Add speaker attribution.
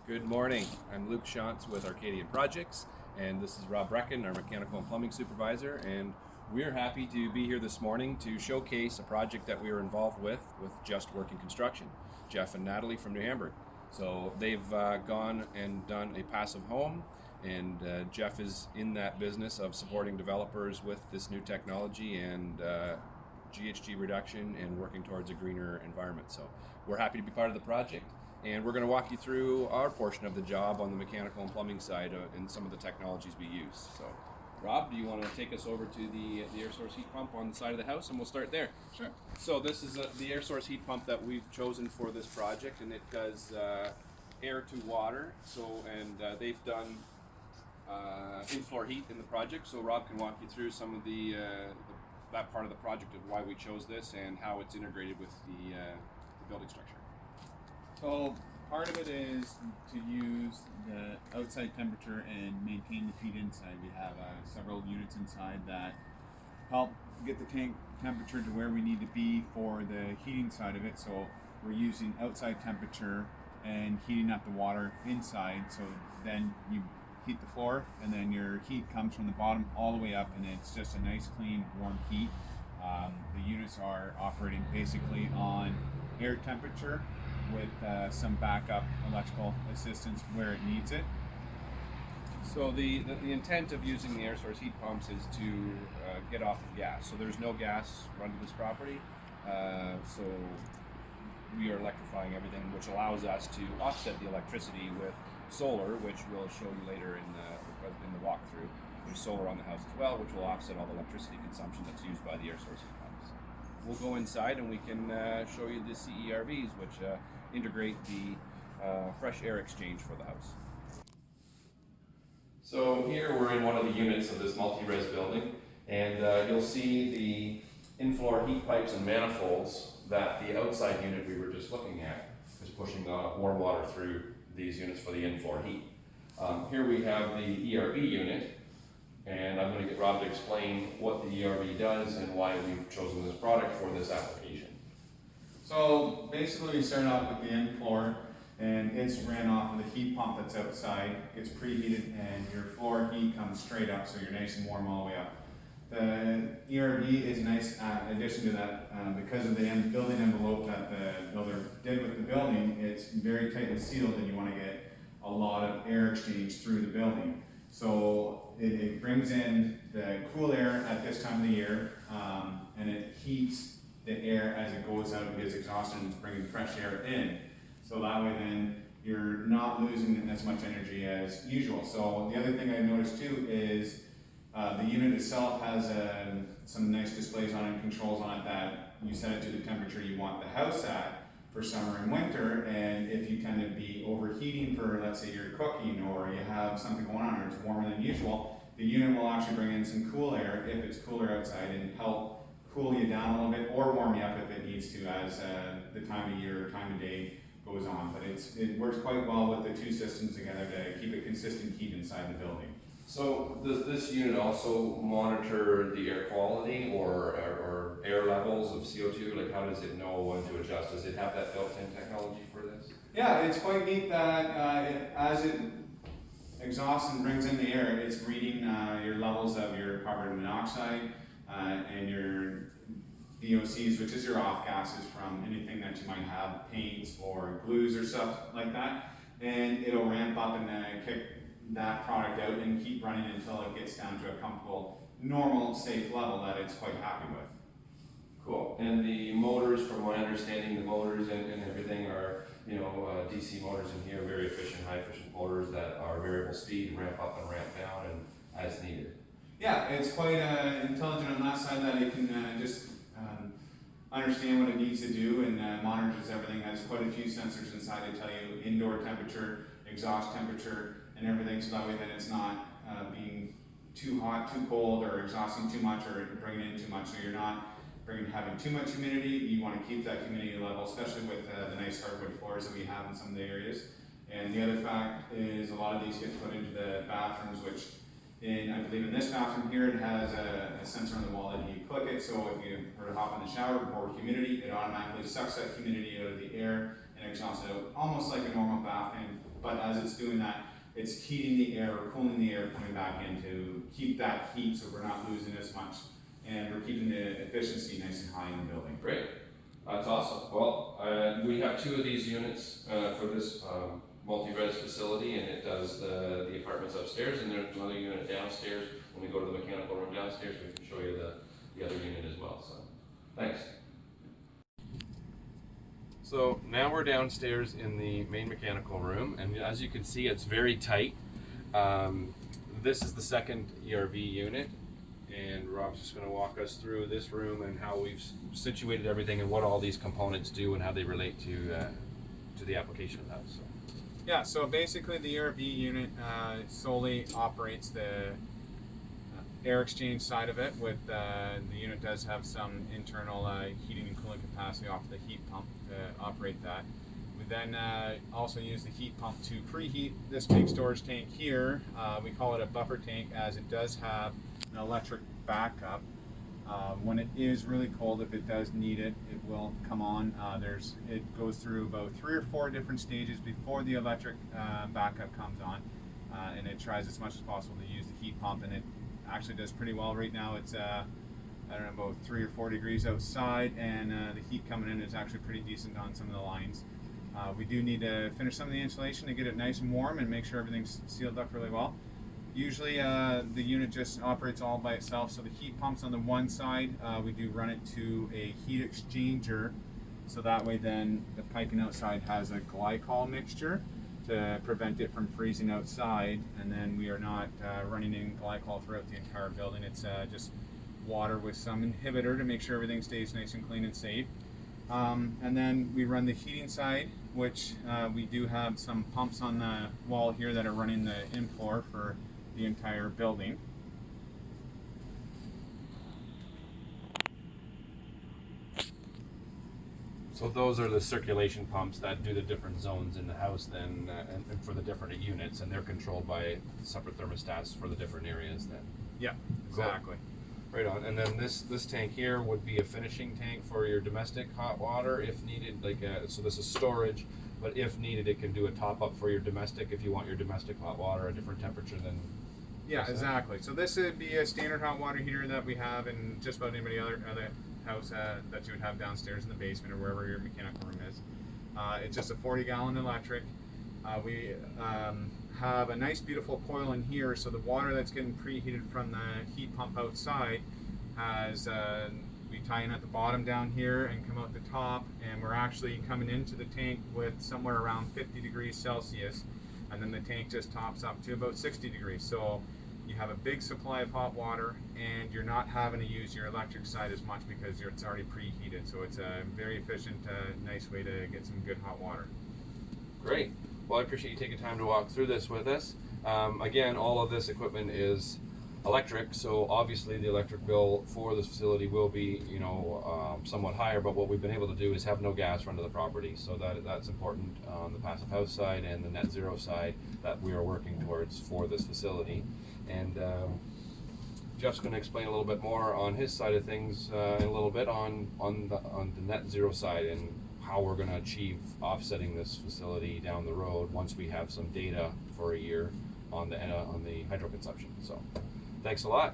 Speaker 1: Good morning. I'm Luke Shantz with Arcadian Projects, and this is Rob Brecken, our mechanical and plumbing supervisor, and we're happy to be here this morning to showcase a project that we were involved with Just Working Construction, Jeff and Natalie from New Hamburg. So they've gone and done a passive home, and Jeff is in that business of supporting developers with this new technology and GHG reduction and working towards a greener environment. So we're happy to be part of the project, and we're going to walk you through our portion of the job on the mechanical and plumbing side and some of the technologies we use. So Rob, do you want to take us over to the air source heat pump on the side of the house, and we'll start there?
Speaker 2: Sure.
Speaker 1: So this is the air source heat pump that we've chosen for this project, and it does air to water. And they've done in-floor heat in the project. So Rob can walk you through some of that part of the project of why we chose this and how it's integrated with the building structure.
Speaker 2: So part of it is to use the outside temperature and maintain the heat inside. We have several units inside that help get the tank temperature to where we need to be for the heating side of it. So we're using outside temperature and heating up the water inside. So then you heat the floor, and then your heat comes from the bottom all the way up, and it's just a nice, clean, warm heat. The units are operating basically on air temperature with some backup electrical assistance where it needs it.
Speaker 1: So the intent of using the air source heat pumps is to get off of gas. So there's no gas run to this property. So we are electrifying everything, which allows us to offset the electricity with solar, which we'll show you later in the walkthrough. There's solar on the house as well, which will offset all the electricity consumption that's used by the air source heat pumps. We'll go inside and we can show you the CERVs, which integrate the fresh air exchange for the house. So here we're in one of the units of this multi-res building, and you'll see the in-floor heat pipes and manifolds that the outside unit we were just looking at is pushing warm water through these units for the in-floor heat. Here we have the ERB unit, and I'm going to get Rob to explain what the ERB does and why we've chosen this product for this application.
Speaker 2: So basically we start off with the in-floor, and it's ran off of the heat pump that's outside. It's preheated, and your floor heat comes straight up, so you're nice and warm all the way up. The ERB is a nice addition to that because of the building envelope that the builder did with the building. It's very tightly sealed, and you want to get a lot of air exchange through the building. So it brings in the cool air at this time of the year, and it heats the air as it goes out because exhaust is bringing fresh air in. So that way then you're not losing as much energy as usual. So the other thing I noticed too is the unit itself has some nice displays on it, controls on it that you set it to the temperature you want the house at for summer and winter. And if you tend to be overheating for, let's say you're cooking or you have something going on or it's warmer than usual, the unit will actually bring in some cool air if it's cooler outside and help cool you down a little bit or warm you up if it needs to as the time of year or time of day goes on. But it works quite well with the two systems together to keep a consistent heat inside the building.
Speaker 1: So does this unit also monitor the air quality or air levels of CO2? Like, how does it know when to adjust? Does it have that built-in technology for this?
Speaker 2: Yeah, it's quite neat that as it exhausts and brings in the air, it's reading your levels of your carbon monoxide and your VOCs, which is your off gases from anything that you might have, paints or glues or stuff like that. And it'll ramp up and kick that product out and keep running until it gets down to a comfortable, normal, safe level that it's quite happy with.
Speaker 1: Cool. And the motors, from my understanding, the motors and everything are, DC motors in here, very efficient, high efficient motors that are variable speed, ramp up and ramp down and as needed.
Speaker 2: Yeah, it's quite intelligent on that side that it can just understand what it needs to do and monitors everything. Has quite a few sensors inside to tell you indoor temperature, exhaust temperature, and everything, so that way then it's not being too hot, too cold, or exhausting too much, or bringing in too much. So you're not having too much humidity. You want to keep that humidity level, especially with the nice hardwood floors that we have in some of the areas. And the other fact is a lot of these get put into the bathrooms, which I believe in this bathroom here, it has a sensor on the wall that you click it, so if you were to hop in the shower or humidity, it automatically sucks that humidity out of the air and exhausts it out, almost like a normal bathroom but as it's doing that, it's heating the air or cooling the air coming back in to keep that heat so we're not losing as much, and we're keeping the efficiency nice and high in the building.
Speaker 1: Great. That's awesome. Well, we have 2 of these units for this multi-res facility, and it does the apartments upstairs, and there's another unit downstairs. When we go to the mechanical room downstairs, we can show you the other unit as well. So, thanks. So now we're downstairs in the main mechanical room, and as you can see, it's very tight. This is the second ERV unit, and Rob's just going to walk us through this room and how we've situated everything and what all these components do and how they relate to the application of that. So.
Speaker 2: Yeah, so basically the ERV unit solely operates the air exchange side of it. With the unit does have some internal heating and cooling capacity off the heat pump to operate that. We then also use the heat pump to preheat this big storage tank here. We call it a buffer tank, as it does have an electric backup. When it is really cold, if it does need it, it will come on. It goes through about 3 or 4 different stages before the electric backup comes on, and it tries as much as possible to use the heat pump, and it actually does pretty well right now. It's I don't know, about 3 or 4 degrees outside, and the heat coming in is actually pretty decent on some of the lines. We do need to finish some of the insulation to get it nice and warm and make sure everything's sealed up really well. Usually the unit just operates all by itself, so the heat pump's on the one side. We do run it to a heat exchanger, so that way then the piping outside has a glycol mixture to prevent it from freezing outside, and then we are not running in glycol throughout the entire building. It's just water with some inhibitor to make sure everything stays nice and clean and safe. And then we run the heating side, which we do have some pumps on the wall here that are running the in-floor for the entire building.
Speaker 1: So those are the circulation pumps that do the different zones in the house then, and for the different units, and they're controlled by separate thermostats for the different areas then.
Speaker 2: Yeah, exactly.
Speaker 1: Right on. And then this tank here would be a finishing tank for your domestic hot water if needed. So this is storage, but if needed, it can do a top up for your domestic if you want your domestic hot water a different temperature than.
Speaker 2: Yeah, exactly. So this would be a standard hot water heater that we have in just about anybody other house that you would have downstairs in the basement or wherever your mechanical room is. It's just a 40-gallon electric. We have a nice beautiful coil in here, so the water that's getting preheated from the heat pump outside has we tie in at the bottom down here and come out the top, and we're actually coming into the tank with somewhere around 50 degrees Celsius, and then the tank just tops up to about 60 degrees. So you have a big supply of hot water, and you're not having to use your electric side as much because it's already preheated. So it's a very efficient, nice way to get some good hot water.
Speaker 1: Great. Well, I appreciate you taking time to walk through this with us. Again, all of this equipment is electric, so obviously the electric bill for this facility will be, somewhat higher, but what we've been able to do is have no gas run to the property, so that's important on the passive house side and the net zero side that we are working towards for this facility. And Jeff's going to explain a little bit more on his side of things in a little bit on the net zero side and how we're going to achieve offsetting this facility down the road once we have some data for a year on the hydro consumption. So thanks a lot.